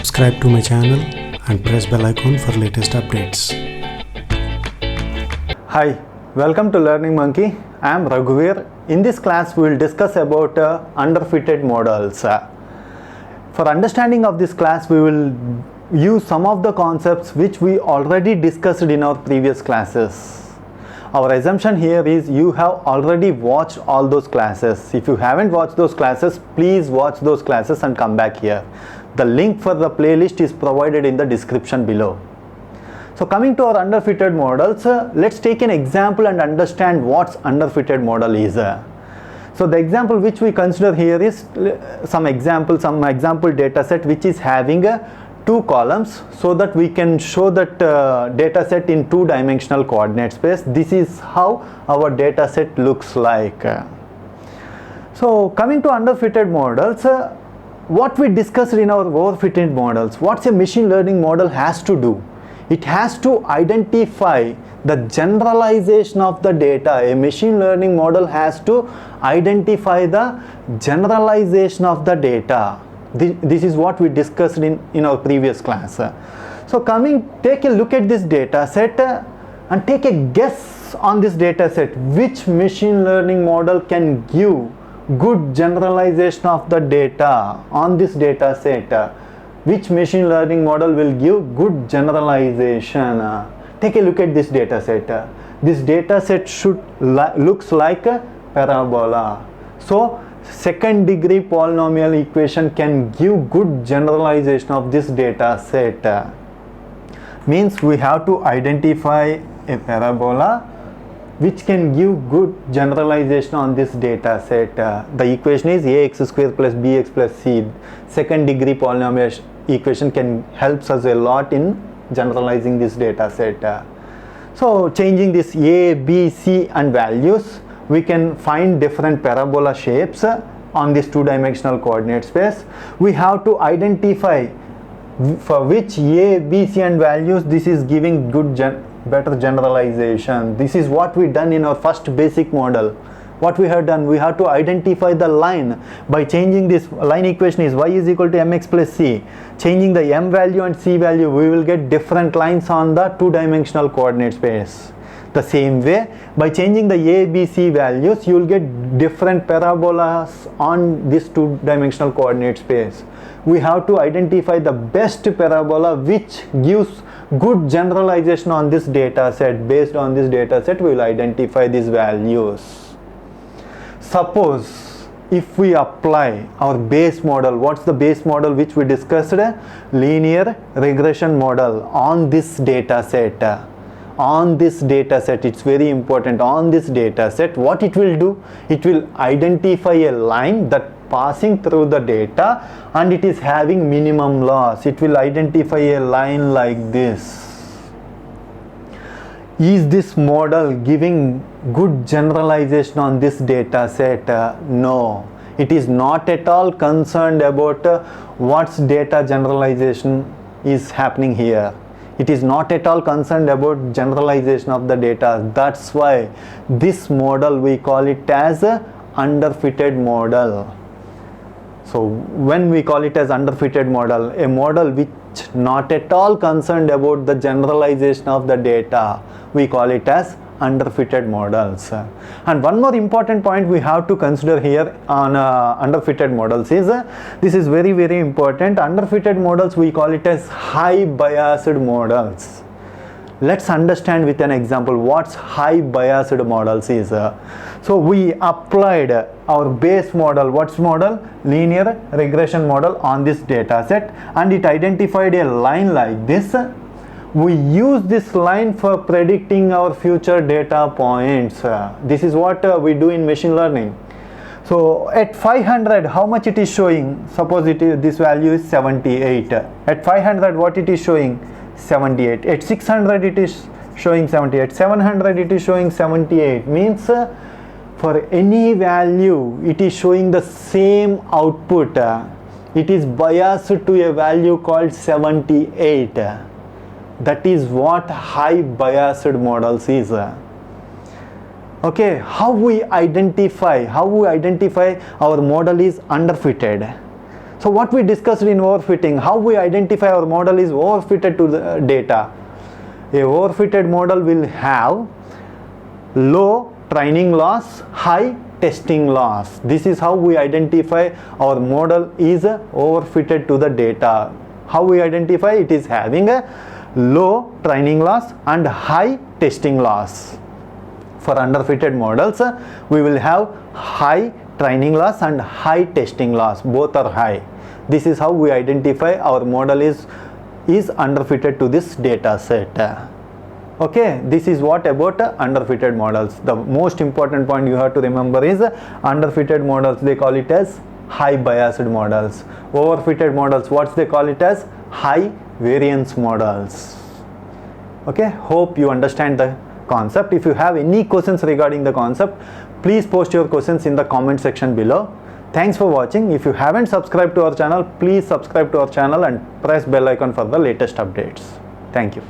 subscribe to my channel and press bell icon for latest updates. Hi, welcome to Learning Monkey. I am Raghuveer. In this class we will discuss about underfitted models. For understanding of this class we will use some of the concepts which we already discussed in our previous classes. Our assumption here is you have already watched all those classes. If you haven't watched those classes, please watch those classes and come back here. The link for the playlist is provided in the description below. So coming to our underfitted models, let's take an example and understand what underfitted model is. So the example which we consider here is some example data set which is having two columns, so that we can show that data set in two-dimensional coordinate space. This is how our data set looks like. So coming to underfitted models, what we discussed in our overfitted models, what's a machine learning model has to do? It has to identify the generalization of the data. A machine learning model has to identify the generalization of the data. This is what we discussed in our previous class. So take a look at this data set and take a guess on this data set. Which machine learning model can give good generalization of the data on this data set? Which machine learning model will give good generalization? Take a look at this data set. This data set looks like a parabola. So second degree polynomial equation can give good generalization of this data set. Means we have to identify a parabola which can give good generalization on this data set. The equation is ax square plus bx plus c. Second degree polynomial equation can helps us a lot in generalizing this data set. So changing this a, b, c and values, we can find different parabola shapes on this two-dimensional coordinate space. We have to identify for which a, b, c and values this is giving better generalization. This is what we done in our first basic model. What we have done, we have to identify the line by changing this line equation is y is equal to mx plus c. Changing the m value and c value, we will get different lines on the two-dimensional coordinate space. The same way, by changing the a, b, c values, you will get different parabolas on this two-dimensional coordinate space. We have to identify the best parabola which gives good generalization on this data set. Based on this data set, we will identify these values. Suppose if we apply our base model, what's the base model which we discussed? Linear regression model on this data set. On this data set, it's very important. On this data set, what it will do? It will identify a line that passing through the data and it is having minimum loss. It will identify a line like this. Is this model giving good generalization on this data set? No. It is not at all concerned about what's data generalization is happening here. It is not at all concerned about generalization of the data. That's why this model we call it as a underfitted model. So when we call it as underfitted model, a model which not at all concerned about the generalization of the data, we call it as underfitted models. And one more important point we have to consider here on underfitted models is this is very, very important. Underfitted models, we call it as high biased models. Let's understand with an example what's high biased models is. So we applied our base model. What's model? Linear regression model on this data set, and it identified a line like this. We use this line for predicting our future data points. This is what we do in machine learning. So at 500, how much it is showing? Suppose this value is 78. At 500, what it is showing? 78. At 600, it is showing 78. 700, it is showing 78. Means for any value, it is showing the same output. It is biased to a value called 78. That is what high biased models is. Okay, how we identify our model is underfitted. So what we discussed in overfitting, how we identify our model is overfitted to the data. A overfitted model will have low training loss, high testing loss. This is how we identify our model is overfitted to the data. How we identify it is having a low training loss and high testing loss. For underfitted models, we will have high training loss and high testing loss. Both are high. This is how we identify our model is underfitted to this data set. Okay, this is what about underfitted models. The most important point you have to remember is underfitted models, they call it as high biased models. Overfitted models, what they call it as high variance models. Okay, hope you understand the concept. If you have any questions regarding the concept, please post your questions in the comment section below. Thanks for watching. If you haven't subscribed to our channel, please subscribe to our channel and press bell icon for the latest updates. Thank you.